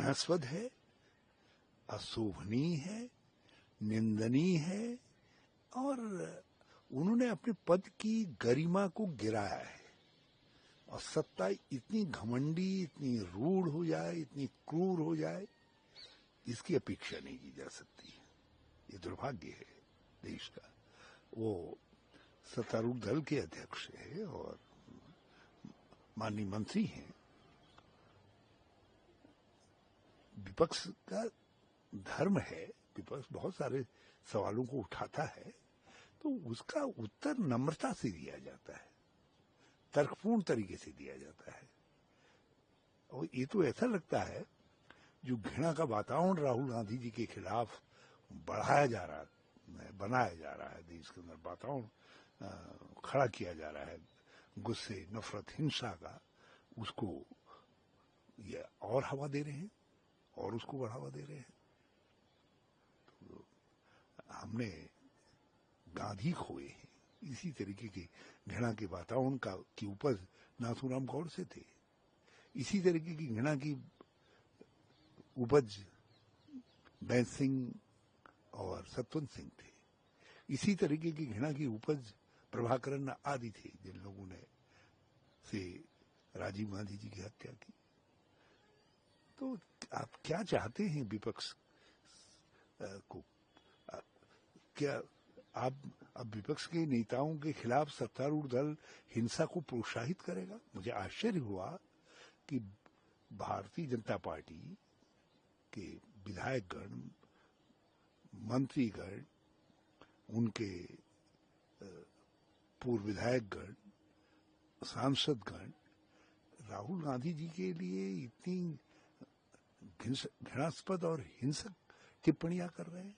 घृणास्पद है, अशोभनीय है, निंदनीय है और उन्होंने अपने पद की गरिमा को गिराया है। और सत्ता इतनी घमंडी, इतनी रूढ़ हो जाए, इतनी क्रूर हो जाए, इसकी अपेक्षा नहीं की जा सकती। ये दुर्भाग्य है देश का। वो सत्तारूढ़ दल के अध्यक्ष है और माननीय मंत्री हैं। विपक्ष का धर्म है, विपक्ष बहुत सारे सवालों को उठाता है, तो उसका उत्तर नम्रता से दिया जाता है, तर्कपूर्ण तरीके से दिया जाता है। और ये तो ऐसा लगता है जो घृणा का वातावरण राहुल गांधी जी के खिलाफ बनाया जा रहा है, देश के अंदर वातावरण खड़ा किया जा रहा है, गुस्से, नफरत, हिंसा का, उसको ये और हवा दे रहे हैं और उसको बढ़ावा दे रहे हैं। तो हमने गांधी खोए हैं। इसी तरीके के घृणा के वातावरण की उपज नाथूराम गौडसे थे। इसी तरीके की घृणा की उपज बैत सिंह और सतवंत सिंह थे। इसी तरीके की घृणा की उपज प्रभाकरन आदि थे, जिन लोगों ने से राजीव गांधी जी की हत्या की। तो आप क्या चाहते हैं विपक्ष को? क्या आप अब विपक्ष के नेताओं के खिलाफ सत्तारूढ़ दल हिंसा को प्रोत्साहित करेगा? मुझे आश्चर्य हुआ कि भारतीय जनता पार्टी के विधायकगण, मंत्रीगण, उनके पूर्व विधायकगण, सांसदगण राहुल गांधी जी के लिए इतनी घृणास्पद और हिंसक टिप्पणियां कर रहे हैं।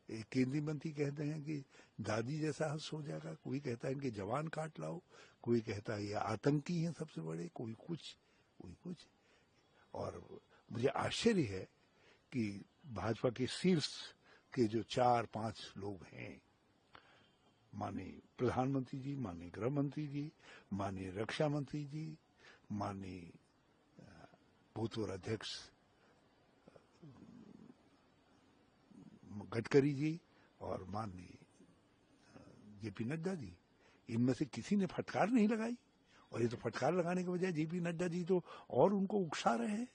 एक केंद्रीय मंत्री कहते हैं कि दादी जैसा हंस हो जाएगा, कोई कहता है इनके जवान काट लाओ, कोई कहता है ये आतंकी हैं सबसे बड़े, कोई कुछ। और मुझे आश्चर्य है कि भाजपा के शीर्ष के जो 4-5 लोग हैं, माननीय प्रधानमंत्री जी, माननीय गृह मंत्री जी, माननीय रक्षा मंत्री जी, माननीय भूतपूर्व अध्यक्ष गडकरी जी और माननीय जेपी नड्डा जी, इनमें से किसी ने फटकार नहीं लगाई। और ये तो फटकार लगाने के बजाय जेपी नड्डा जी तो और उनको उकसा रहे हैं,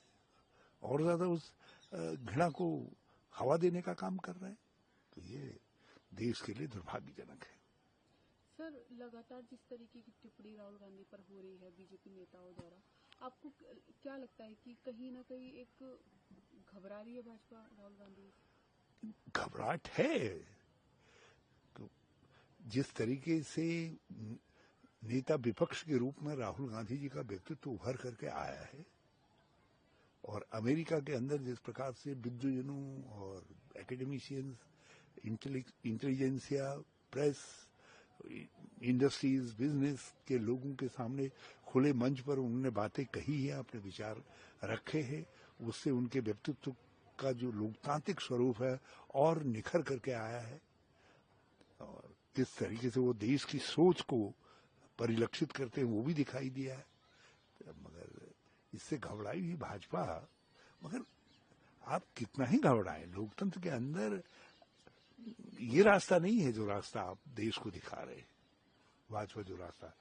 और ज्यादा उस घृणा को हवा देने का काम कर रहे हैं। तो ये देश के लिए दुर्भाग्यजनक है। सर, लगातार जिस तरीके की टिप्पणी राहुल गांधी पर हो रही है बीजेपी नेताओं द्वारा, आपको क्या लगता है कि कहीं ना कहीं एक घबरा रही है भाजपा राहुल गांधी? घबराहट है। तो जिस तरीके से नेता विपक्ष के रूप में राहुल गांधी जी का व्यक्तित्व उभर करके आया है, और अमेरिका के अंदर जिस प्रकार से विद्वानों और academicians, intelligentsia, press, industries, business के लोगों के सामने खुले मंच पर उन्होंने बातें कही है, अपने विचार रखे हैं, उससे उनके व्यक्तित्व का जो लोकतांत्रिक स्वरूप है और निखर करके आया है। और किस तरीके से वो देश की सोच को परिलक्षित करते हैं वो भी दिखाई दिया है। मगर इससे घबराई हुई भाजपा, मगर आप कितना ही घबराएं, लोकतंत्र के अंदर ये रास्ता नहीं है जो रास्ता आप देश को दिखा रहे हैं, भाजपा जो रास्ता